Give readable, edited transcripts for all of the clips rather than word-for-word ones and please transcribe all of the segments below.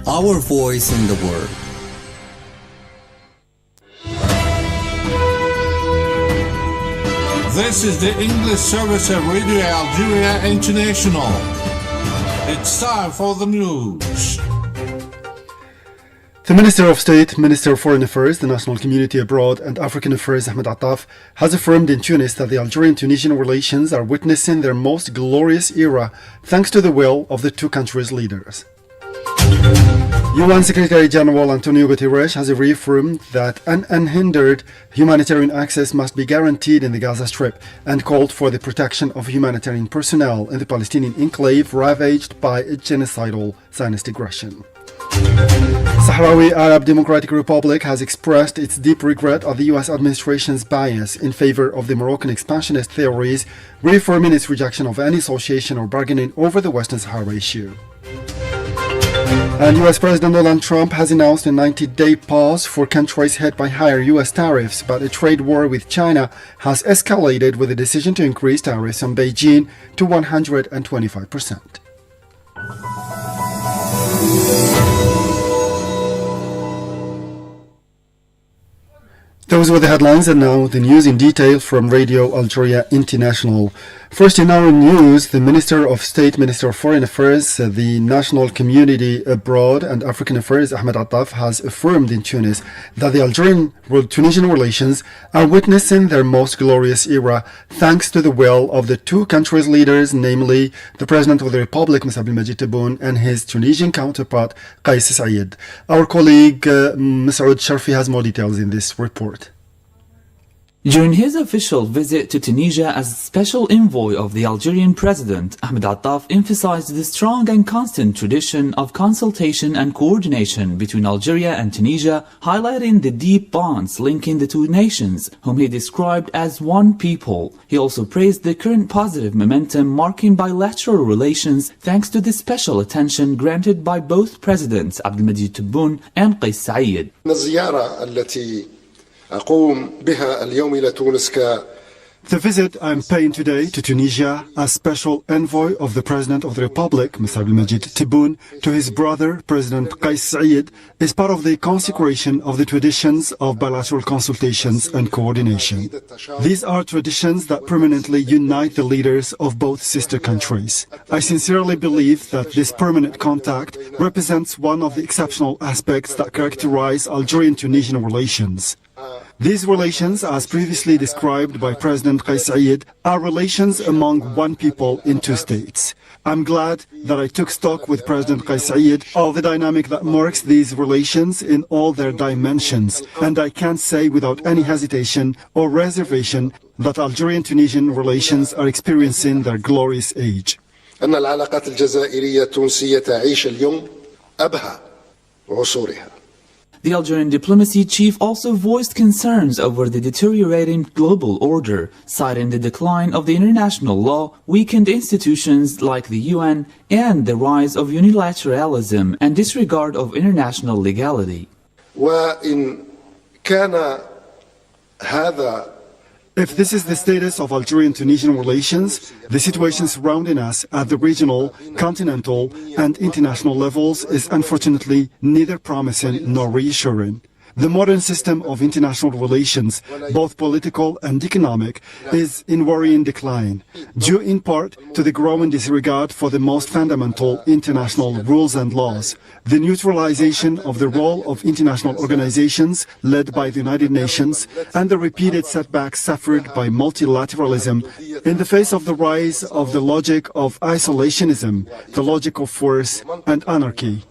our voice in the world. This is the English service of Radio Algeria International. It's time for the news. The Minister of State, Minister of Foreign Affairs, the National Community Abroad and African Affairs Ahmed Attaf has affirmed in Tunis that the Algerian-Tunisian relations are witnessing their most glorious era thanks to the will of the two countries' leaders. UN Secretary General Antonio Guterres has reaffirmed that an unhindered humanitarian access must be guaranteed in the Gaza Strip and called for the protection of humanitarian personnel in the Palestinian enclave ravaged by a genocidal Zionist aggression. Sahrawi Arab Democratic Republic has expressed its deep regret at the US administration's bias in favor of the Moroccan expansionist theories, reaffirming its rejection of any association or bargaining over the Western Sahara issue. And US President Donald Trump has announced a 90-day pause for countries hit by higher US tariffs, but a trade war with China has escalated with a decision to increase tariffs on Beijing to 125%. Those were the headlines, and now the news in detail from Radio Algeria International. First in our news, the Minister of State, Minister of Foreign Affairs, the National Community Abroad and African Affairs, Ahmed Attaf, has affirmed in Tunis that the Algerian-Tunisian relations are witnessing their most glorious era thanks to the will of the two countries' leaders, namely the President of the Republic, Mr. Abdelmadjid Tebboune, and his Tunisian counterpart, Kais Saied. Our colleague, Masoud Sharfi, has more details in this report. During his official visit to Tunisia as special envoy of the Algerian president, Ahmed Attaf emphasized the strong and constant tradition of consultation and coordination between Algeria and Tunisia, highlighting the deep bonds linking the two nations, whom he described as one people. He also praised the current positive momentum marking bilateral relations thanks to the special attention granted by both presidents, Abdelmadjid Tebboune and Kais Saied. The visit I'm paying today to Tunisia as special envoy of the President of the Republic, Mr. Abdelmadjid Tebboune, to his brother, President Kais Saied, is part of the consecration of the traditions of bilateral consultations and coordination. These are traditions that permanently unite the leaders of both sister countries. I sincerely believe that this permanent contact represents one of the exceptional aspects that characterize Algerian-Tunisian relations. These relations, as previously described by President Kais Saied, are relations among one people in two states. I'm glad that I took stock with President Kais Saied of the dynamic that marks these relations in all their dimensions, and I can say without any hesitation or reservation that Algerian-Tunisian relations are experiencing their glorious age. أن العلاقات الجزائرية التونسية تعيش اليوم أبهى عصورها. The Algerian diplomacy chief also voiced concerns over the deteriorating global order, citing the decline of the international law, weakened institutions like the UN, and the rise of unilateralism and disregard of international legality. وإن كان هذا If this is the status of Algerian-Tunisian relations, the situation surrounding us at the regional, continental, and international levels is unfortunately neither promising nor reassuring. The modern system of international relations, both political and economic, is in worrying decline, due in part to the growing disregard for the most fundamental international rules and laws, the neutralization of the role of international organizations led by the United Nations, and the repeated setbacks suffered by multilateralism in the face of the rise of the logic of isolationism, the logic of force and anarchy.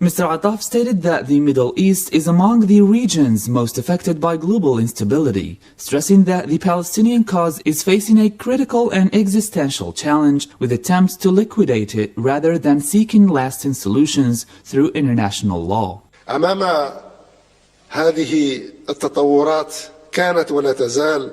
Mr. Attaf stated that the Middle East is among the regions most affected by global instability, stressing that the Palestinian cause is facing a critical and existential challenge with attempts to liquidate it rather than seeking lasting solutions through international law. أمام هذه التطورات كانت ولا تزال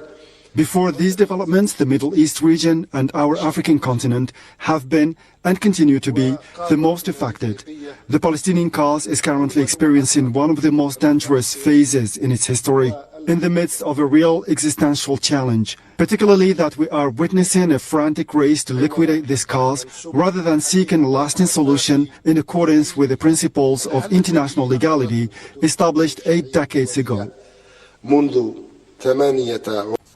Before these developments, the Middle East region and our African continent have been and continue to be the most affected. The Palestinian cause is currently experiencing one of the most dangerous phases in its history. in the midst of a real existential challenge, particularly that we are witnessing a frantic race to liquidate this cause rather than seeking a lasting solution in accordance with the principles of international legality established 8 decades ago.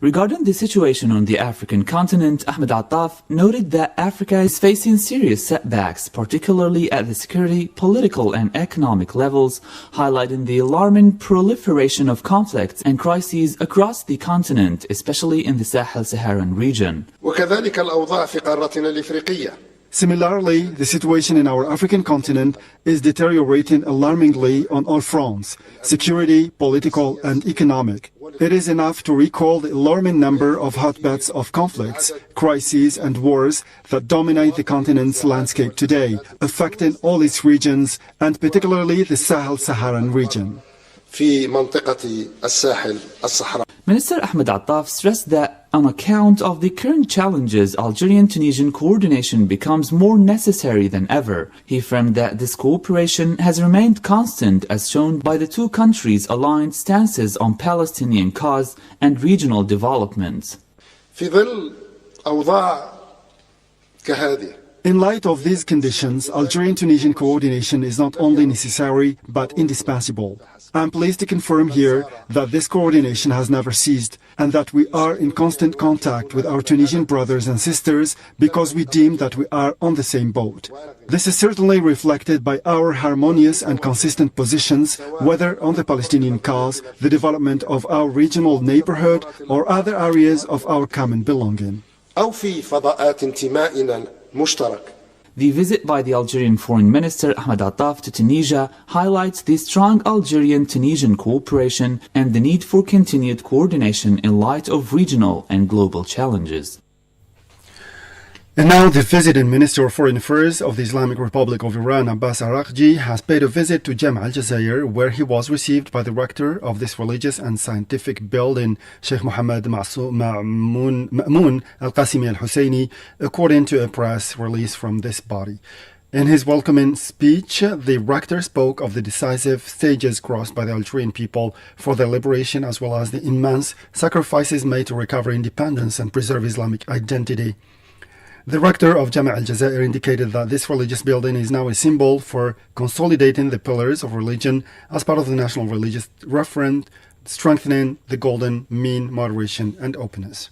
Regarding the situation on the African continent, Ahmed Attaf noted that Africa is facing serious setbacks, particularly at the security, political and economic levels, highlighting the alarming proliferation of conflicts and crises across the continent, especially in the Sahel-Saharan region. وكذلك الأوضاع في قارتنا الإفريقية. Similarly, the situation in our African continent is deteriorating alarmingly on all fronts: security, political and economic. It is enough to recall the alarming number of hotbeds of conflicts, crises and wars that dominate the continent's landscape today, affecting all its regions and particularly the Sahel-Saharan region. في منطقة الساحل الصحراء. Minister Ahmed Attaf stressed that on account of the current challenges, Algerian-Tunisian coordination becomes more necessary than ever. He affirmed that this cooperation has remained constant as shown by the two countries' aligned stances on Palestinian cause and regional developments. في ظل أوضاع كهذه. In light of these conditions, Algerian-Tunisian coordination is not only necessary but indispensable. I'm pleased to confirm here that this coordination has never ceased and that we are in constant contact with our Tunisian brothers and sisters because we deem that we are on the same boat. This is certainly reflected by our harmonious and consistent positions, whether on the Palestinian cause, the development of our regional neighborhood, or other areas of our common belonging. أو في فضاءات انتمائنا المشترك. The visit by the Algerian Foreign Minister Ahmed Attaf to Tunisia highlights the strong Algerian-Tunisian cooperation and the need for continued coordination in light of regional and global challenges. And now the visiting Minister of Foreign Affairs of the Islamic Republic of Iran, Abbas Araghchi, has paid a visit to Jam' al-Jazair, where he was received by the rector of this religious and scientific building, Sheikh Mohammed Ma'moun al-Qasimi al-Husseini, according to a press release from this body. In his welcoming speech, the rector spoke of the decisive stages crossed by the Algerian people for their liberation, as well as the immense sacrifices made to recover independence and preserve Islamic identity. The rector of Jam' al-Jazair indicated that this religious building is now a symbol for consolidating the pillars of religion as part of the national religious referent, strengthening the golden mean, moderation and openness.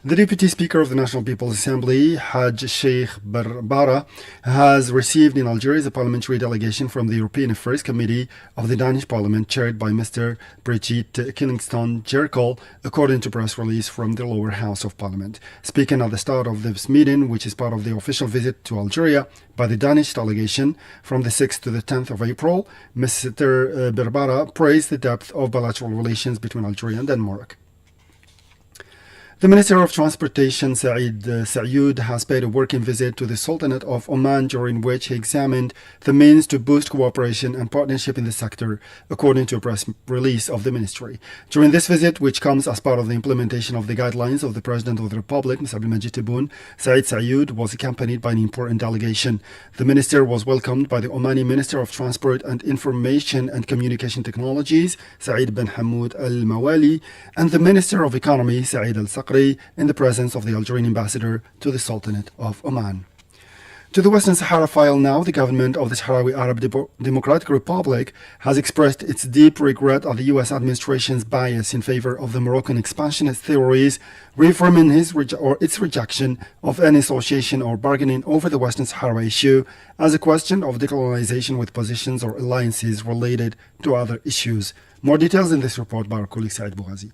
The Deputy Speaker of the National People's Assembly, Haj Sheikh Barbara, has received in Algeria a parliamentary delegation from the European Affairs Committee of the Danish Parliament, chaired by Mr. Brigitte Kingston-Jerkel, according to press release from the lower house of Parliament. Speaking at the start of this meeting, which is part of the official visit to Algeria by the Danish delegation from the 6th to the 10th of April, Mr. Barbara praised the depth of bilateral relations between Algeria and Denmark. The Minister of Transportation, Saeed Sayoud, has paid a working visit to the Sultanate of Oman, during which he examined the means to boost cooperation and partnership in the sector, according to a press release of the ministry. During this visit, which comes as part of the implementation of the guidelines of the President of the Republic, Mr. Abdelmajid Tebboune, Saeed Sayoud was accompanied by an important delegation. The minister was welcomed by the Omani Minister of Transport and Information and Communication Technologies, Saeed bin Hamoud al-Mawali, and the Minister of Economy, Saeed al-Saqri, in the presence of the Algerian ambassador to the Sultanate of Oman. To the Western Sahara file now, the government of the Sahrawi Arab Democratic Republic has expressed its deep regret at the U.S. administration's bias in favor of the Moroccan expansionist theories, reaffirming its rejection of any association or bargaining over the Western Sahara issue as a question of decolonization with positions or alliances related to other issues. More details in this report by our colleague Said Bougazi.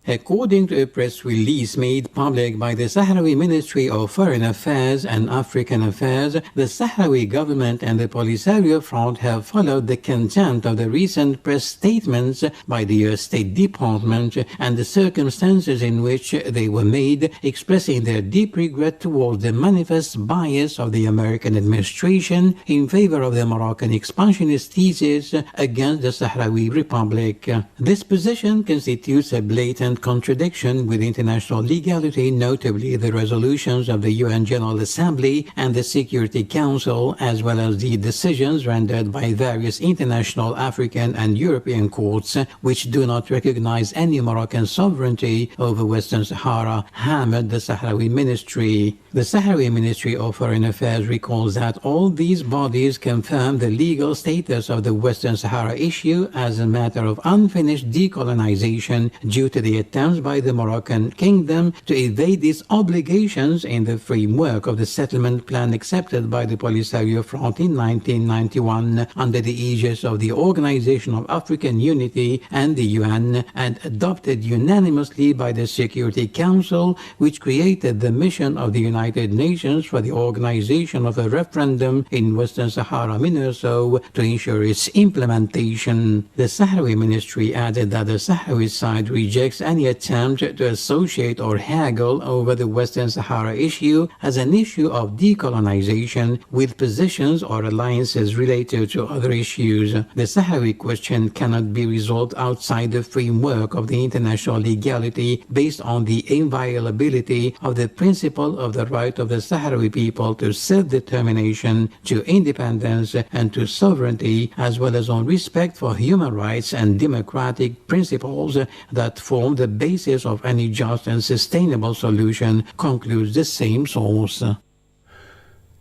According to a press release made public by the Sahrawi Ministry of Foreign Affairs and African Affairs, the Sahrawi government and the Polisario Front have followed the content of the recent press statements by the US State Department and the circumstances in which they were made, expressing their deep regret towards the manifest bias of the American administration in favor of the Moroccan expansionist thesis against the Sahrawi Republic. This position constitutes a blatant flagrant contradiction with international legality, notably the resolutions of the UN General Assembly and the Security Council, as well as the decisions rendered by various international, African and European courts, which do not recognize any Moroccan sovereignty over Western Sahara, hammered the Sahrawi Ministry. The Sahrawi Ministry of Foreign Affairs recalls that all these bodies confirm the legal status of the Western Sahara issue as a matter of unfinished decolonization due to the attempts by the Moroccan kingdom to evade its obligations in the framework of the settlement plan accepted by the Polisario Front in 1991 under the aegis of the Organization of African Unity and the UN, and adopted unanimously by the Security Council, which created the mission of the United Nations for the organization of a referendum in Western Sahara, MINURSO, to ensure its implementation. The Sahrawi Ministry added that the Sahrawi side rejects any attempt to associate or haggle over the Western Sahara issue as an issue of decolonization with positions or alliances related to other issues. The Sahrawi question cannot be resolved outside the framework of the international legality based on the inviolability of the principle of the right of the Sahrawi people to self-determination, to independence, and to sovereignty, as well as on respect for human rights and democratic principles that form the basis of any just and sustainable solution, concludes the same source.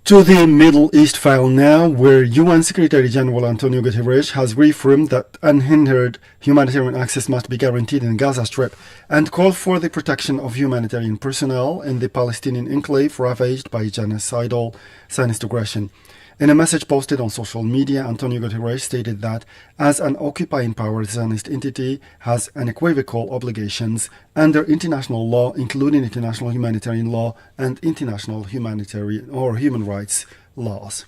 To the Middle East file now, where UN Secretary General Antonio Guterres has reaffirmed that unhindered humanitarian access must be guaranteed in Gaza Strip and called for the protection of humanitarian personnel in the Palestinian enclave ravaged by genocidal Zionist aggression. In a message posted on social media, Antonio Guterres stated that as an occupying power, the Zionist entity has unequivocal obligations under international law, including international humanitarian law and international humanitarian or human rights laws.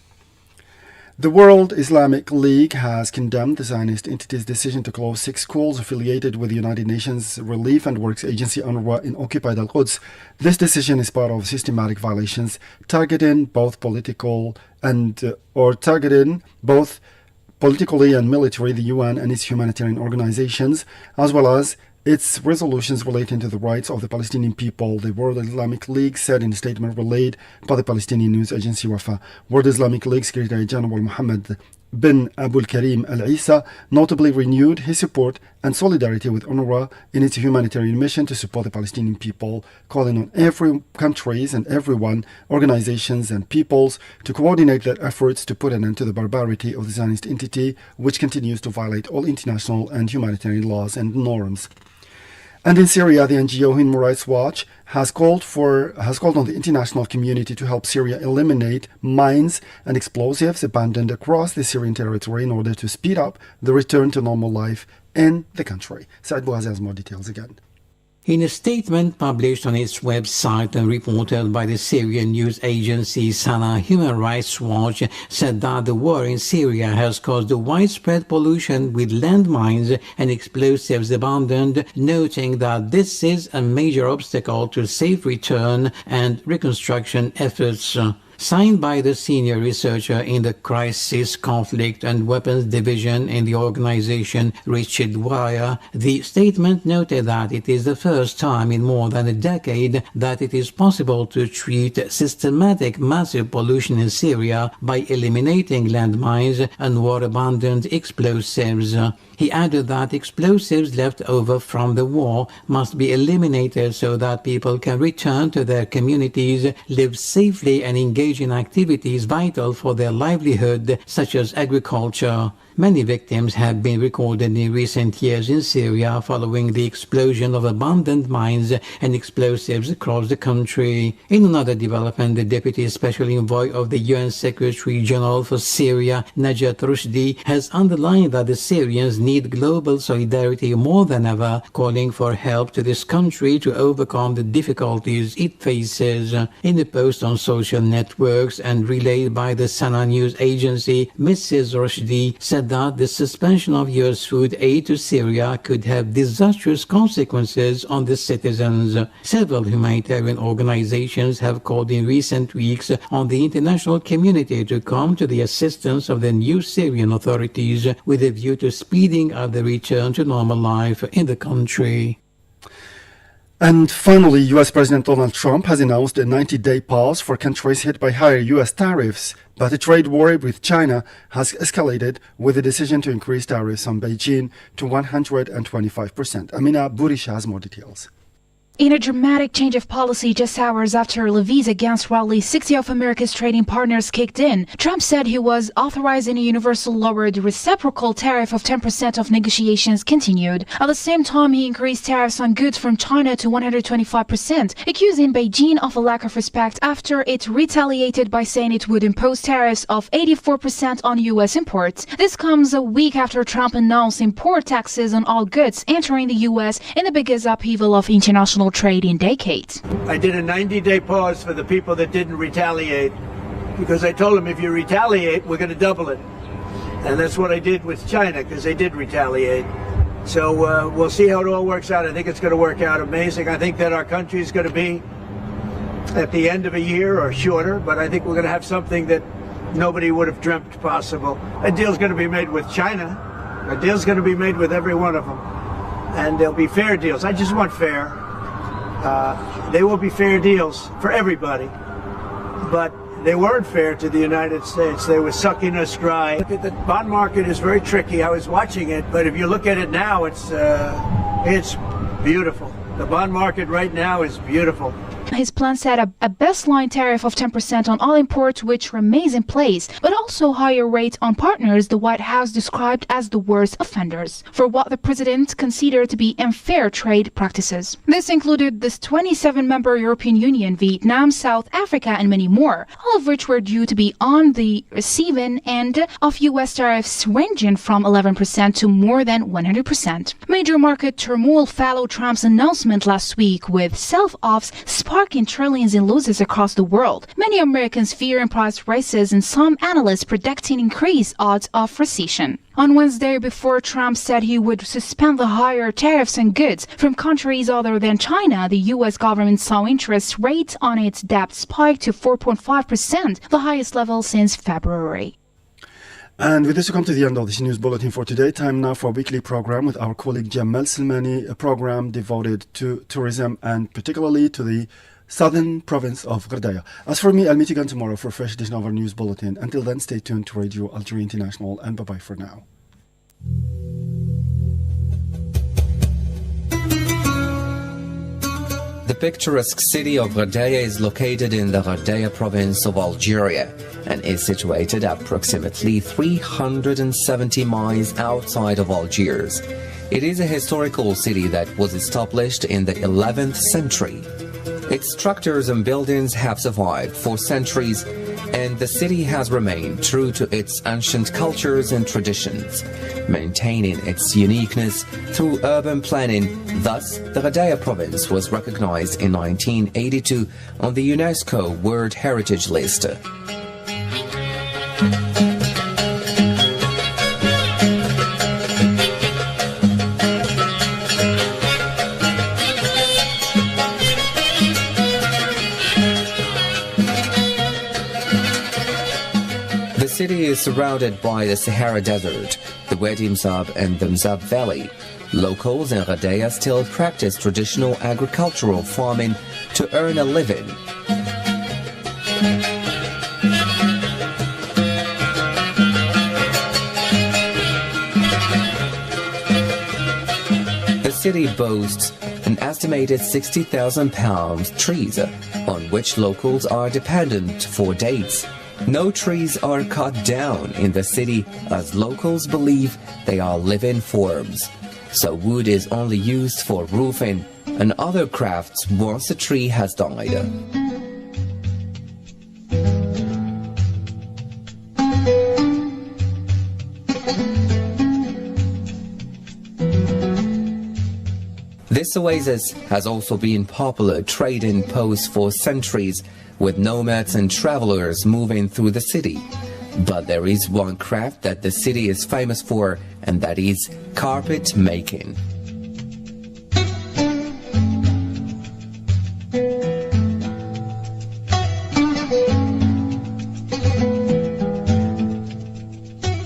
The World Islamic League has condemned the Zionist entity's decision to close 6 schools affiliated with the United Nations Relief and Works Agency UNRWA in occupied Al-Quds. This decision is part of systematic violations targeting both politically and military the UN and its humanitarian organizations, as well as its resolutions relating to the rights of the Palestinian people, the World Islamic League said in a statement relayed by the Palestinian news agency Wafa. World Islamic League Secretary General Mohammed bin Abul Karim Al Isa notably renewed his support and solidarity with UNRWA in its humanitarian mission to support the Palestinian people, calling on every countries and everyone, organizations and peoples to coordinate their efforts to put an end to the barbarity of the Zionist entity, which continues to violate all international and humanitarian laws and norms. And in Syria, the NGO Human Rights Watch has called on the international community to help Syria eliminate mines and explosives abandoned across the Syrian territory in order to speed up the return to normal life in the country. Saad Bouazi has more details again. In a statement published on its website and reported by the Syrian news agency Sana, Human Rights Watch said that the war in Syria has caused a widespread pollution with landmines and explosives abandoned, noting that this is a major obstacle to safe return and reconstruction efforts. Signed by the senior researcher in the Crisis, Conflict and Weapons Division in the organization, Richard Dwyer, the statement noted that it is the first time in more than a decade that it is possible to treat systematic massive pollution in Syria by eliminating landmines and war-abandoned explosives. He added that explosives left over from the war must be eliminated so that people can return to their communities, live safely and engage in activities vital for their livelihood, such as agriculture. Many victims have been recorded in recent years in Syria following the explosion of abandoned mines and explosives across the country. In another development, the Deputy Special Envoy of the UN Secretary General for Syria, Najat Rushdi, has underlined that the Syrians need global solidarity more than ever, calling for help to this country to overcome the difficulties it faces. In a post on social networks and relayed by the Sana news agency, Mrs. Rushdi said that the suspension of US food aid to Syria could have disastrous consequences on the citizens. Several humanitarian organizations have called in recent weeks on the international community to come to the assistance of the new Syrian authorities with a view to speeding up the return to normal life in the country. And finally, U.S. President Donald Trump has announced a 90-day pause for countries hit by higher U.S. tariffs. But a trade war with China has escalated with a decision to increase tariffs on Beijing to 125%. Amina Burisha has more details. In a dramatic change of policy just hours after levies against roughly 60 of America's trading partners kicked in, Trump said he was authorizing a universal lowered reciprocal tariff of 10% if negotiations continued. At the same time, he increased tariffs on goods from China to 125%, accusing Beijing of a lack of respect after it retaliated by saying it would impose tariffs of 84% on U.S. imports. This comes a week after Trump announced import taxes on all goods entering the U.S. in the biggest upheaval of international trade in decades. I did a 90-day pause for the people that didn't retaliate because I told them if you retaliate, we're going to double it. And that's what I did with China because they did retaliate. So we'll see how it all works out. I think it's going to work out amazing. I think that our country is going to be at the end of a year or shorter, but I think we're going to have something that nobody would have dreamt possible. A deal's going to be made with China. A deal's going to be made with every one of them. And there'll be fair deals. I just want fair. They will be fair deals for everybody, but they weren't fair to the United States. They were sucking us dry. Look at the bond market is very tricky. I was watching it, but if you look at it now, it's beautiful. The bond market right now is beautiful. His plan set a baseline tariff of 10% on all imports, which remains in place, but also higher rates on partners the White House described as the worst offenders for what the president considered to be unfair trade practices. This included this 27-member European Union, Vietnam, South Africa, and many more, all of which were due to be on the receiving end of U.S. tariffs ranging from 11% to more than 100%. Major market turmoil followed Trump's announcement last week, with sell-offs sparking trillions in losses across the world. Many Americans fear price rises and some analysts predicting increased odds of recession. On Wednesday, before Trump said he would suspend the higher tariffs on goods from countries other than China, the U.S. government saw interest rates on its debt spike to 4.5%, the highest level since February. And with this, we come to the end of this news bulletin for today. Time now for a weekly program with our colleague Jamal Silmani, a program devoted to tourism and particularly to the southern province of Gardaya. As for me, I'll meet you again tomorrow for a fresh edition of our news bulletin. Until then, stay tuned to Radio Algeria International, and bye-bye for now. The picturesque city of Gardaya is located in the Gardaya province of Algeria and is situated approximately 370 miles outside of Algiers. It is a historical city that was established in the 11th century. Its structures and buildings have survived for centuries, and the city has remained true to its ancient cultures and traditions, maintaining its uniqueness through urban planning. Thus, the Gardaya province was recognized in 1982 on the UNESCO World Heritage List. The city is surrounded by the Sahara Desert, the Wadi Mzab and the Mzab Valley. Locals in Gardaya still practice traditional agricultural farming to earn a living. The city boasts an estimated 60,000 palm trees, on which locals are dependent for dates. No trees are cut down in the city as locals believe they are living forms. So wood is only used for roofing and other crafts once the tree has died. This oasis has also been popular trading post for centuries, with nomads and travelers moving through the city. But there is one craft that the city is famous for, and that is carpet making.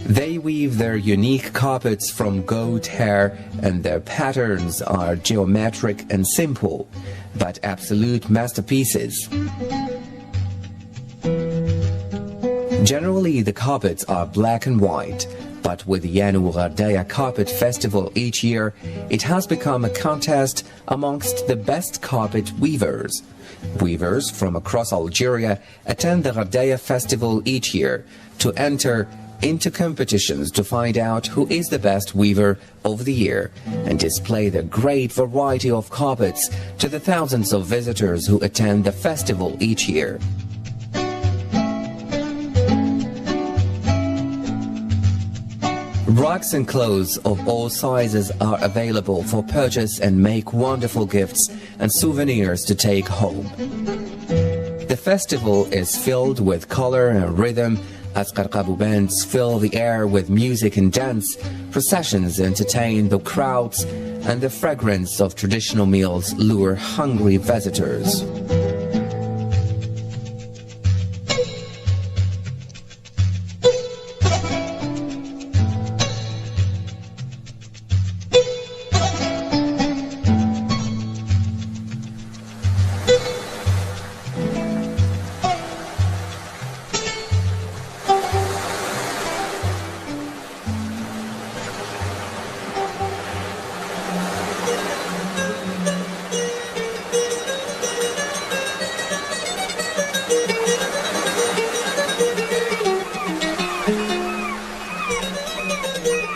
They weave their unique carpets from goat hair, and their patterns are geometric and simple, but absolute masterpieces. Generally, the carpets are black and white, but with the annual Ghardaya Carpet Festival each year, it has become a contest amongst the best carpet weavers. Weavers from across Algeria attend the Ghardaya Festival each year to enter into competitions to find out who is the best weaver of the year and display the great variety of carpets to the thousands of visitors who attend the festival each year. Rugs and clothes of all sizes are available for purchase and make wonderful gifts and souvenirs to take home. The festival is filled with color and rhythm as Qarqabu bands fill the air with music and dance, processions entertain the crowds, and the fragrance of traditional meals lure hungry visitors.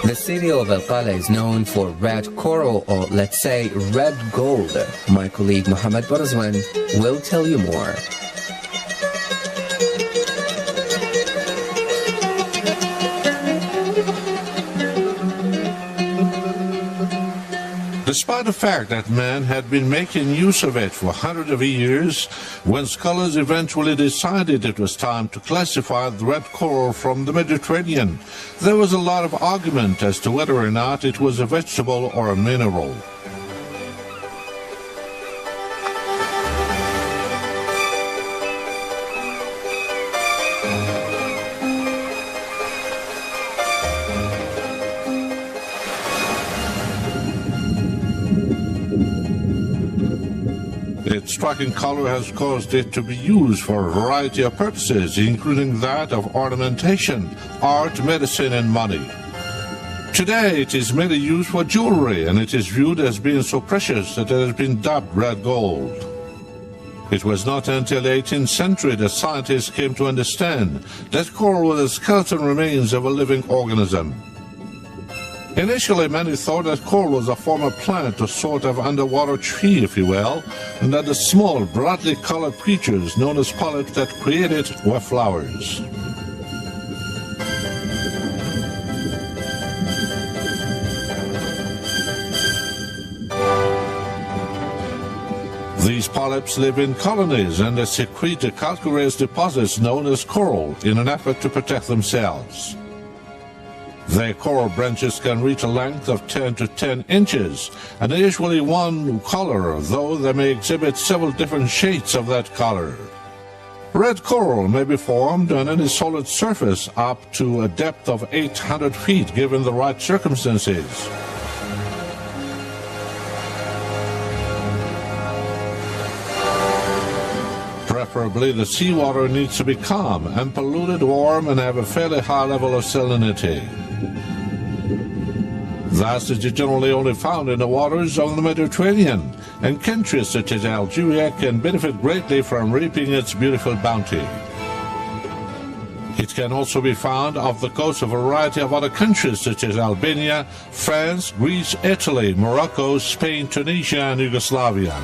The city of Al-Qala is known for red coral, or let's say red gold. My colleague Mohammed Barazwan will tell you more. Despite the fact that man had been making use of it for hundreds of years, when scholars eventually decided it was time to classify the red coral from the Mediterranean, there was a lot of argument as to whether or not it was a vegetable or a mineral. Its striking color has caused it to be used for a variety of purposes, including that of ornamentation, art, medicine, and money. Today, it is mainly used for jewelry, and it is viewed as being so precious that it has been dubbed red gold. It was not until the 18th century that scientists came to understand that coral was the skeleton remains of a living organism. Initially, many thought that coral was a form of plant, a sort of underwater tree, if you will, and that the small, brightly colored creatures known as polyps that created were flowers. These polyps live in colonies and they secrete the calcareous deposits known as coral in an effort to protect themselves. Their coral branches can reach a length of 10 to 10 inches, and they're usually one color, though they may exhibit several different shades of that color. Red coral may be formed on any solid surface up to a depth of 800 feet given the right circumstances. Preferably, the seawater needs to be calm, unpolluted, warm, and have a fairly high level of salinity. Thus, it is generally only found in the waters of the Mediterranean, and countries such as Algeria can benefit greatly from reaping its beautiful bounty. It can also be found off the coast of a variety of other countries such as Albania, France, Greece, Italy, Morocco, Spain, Tunisia, and Yugoslavia.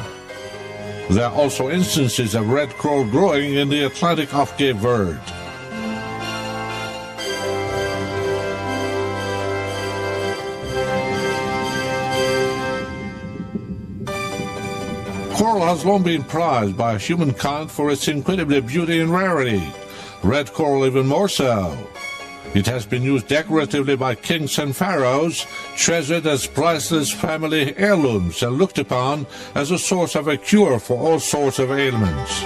There are also instances of red coral growing in the Atlantic off Cape Verde. Coral has long been prized by humankind for its incredible beauty and rarity. Red coral even more so. It has been used decoratively by kings and pharaohs, treasured as priceless family heirlooms, and looked upon as a source of a cure for all sorts of ailments.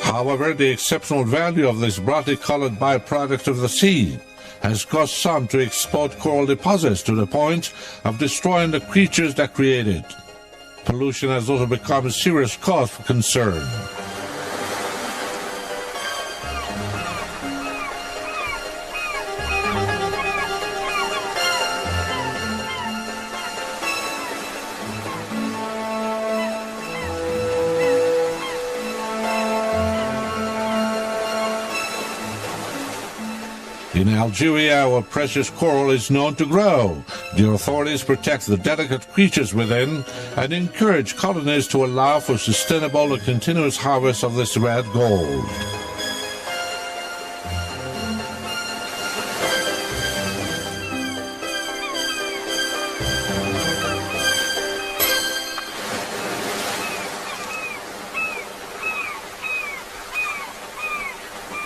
However, the exceptional value of this brightly colored byproduct of the sea has caused some to exploit coral deposits to the point of destroying the creatures that create it. Pollution has also become a serious cause for concern. In Algeria, where precious coral is known to grow, the authorities protect the delicate creatures within and encourage colonies to allow for sustainable and continuous harvest of this red gold.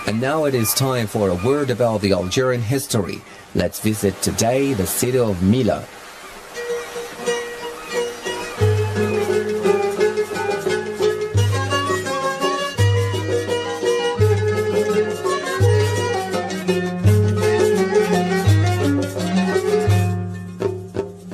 And now it is time for a word about the Algerian history. Let's visit today the city of Mila.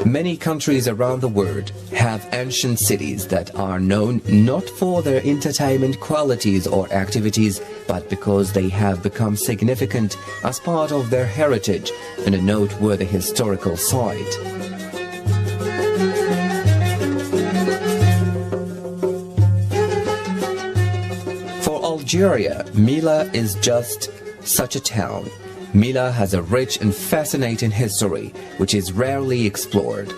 Many countries around the world have ancient cities that are known not for their entertainment qualities or activities, but because they have become significant as part of their heritage and a noteworthy historical site. For Algeria, Mila is just such a town. Mila has a rich and fascinating history, which is rarely explored.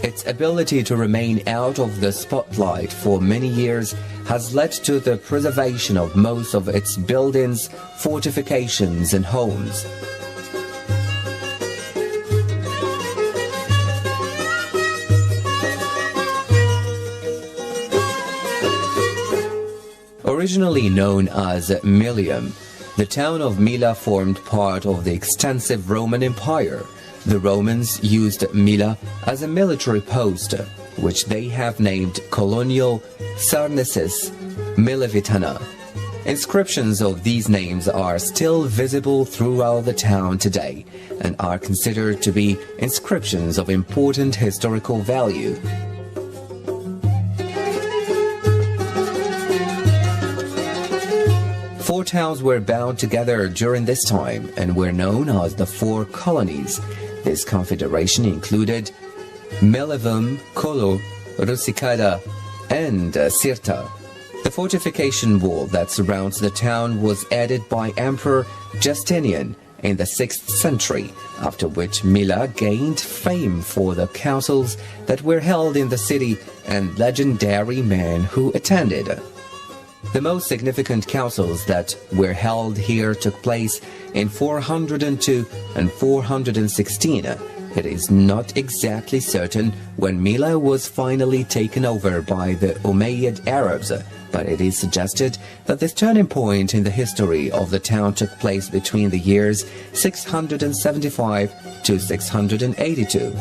Its ability to remain out of the spotlight for many years has led to the preservation of most of its buildings, fortifications, and homes. Originally known as Lيوم, the town of Mila formed part of the extensive Roman Empire. The Romans used Mila as a military post, which they have named Colonial Sarnesis Milevitana. Inscriptions of these names are still visible throughout the town today and are considered to be inscriptions of important historical value. Four towns were bound together during this time and were known as the Four Colonies. This confederation included Melevum, Kolo, Rusikada, and Sirta. The fortification wall that surrounds the town was added by Emperor Justinian in the 6th century, after which Mila gained fame for the councils that were held in the city and legendary men who attended. The most significant councils that were held here took place in 402 and 416. It is not exactly certain when Mila was finally taken over by the Umayyad Arabs, but it is suggested that this turning point in the history of the town took place between the years 675 to 682.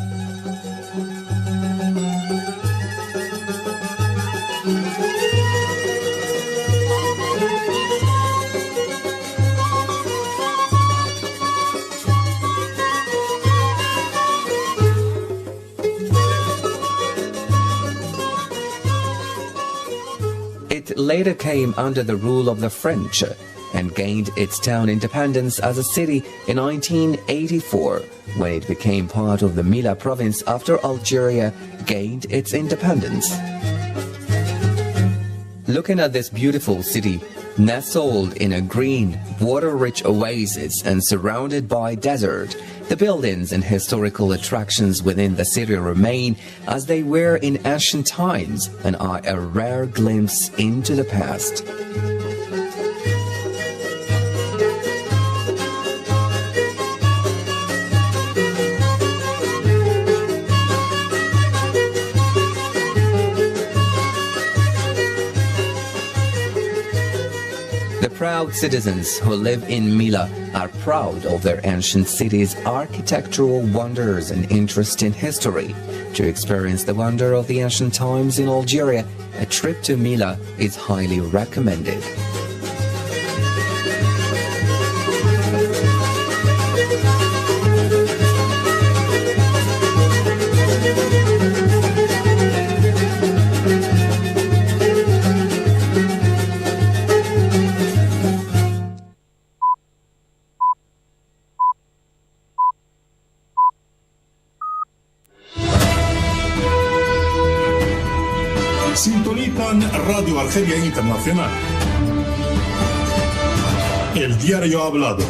It later came under the rule of the French and gained its town independence as a city in 1984, when it became part of the Mila province after Algeria gained its independence. Looking at this beautiful city, nestled in a green, water-rich oasis and surrounded by desert, the buildings and historical attractions within the city remain as they were in ancient times and are a rare glimpse into the past. The proud citizens who live in Mila are proud of their ancient city's architectural wonders and interest in history. To experience the wonder of the ancient times in Algeria, a trip to Mila is highly recommended. Sintonizan Radio Argelia Internacional. El diario hablado.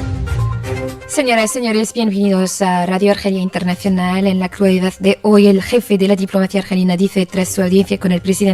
Señoras y señores, bienvenidos a Radio Argelia Internacional. En la actualidad de hoy, el jefe de la diplomacia argelina dice, tras su audiencia con el presidente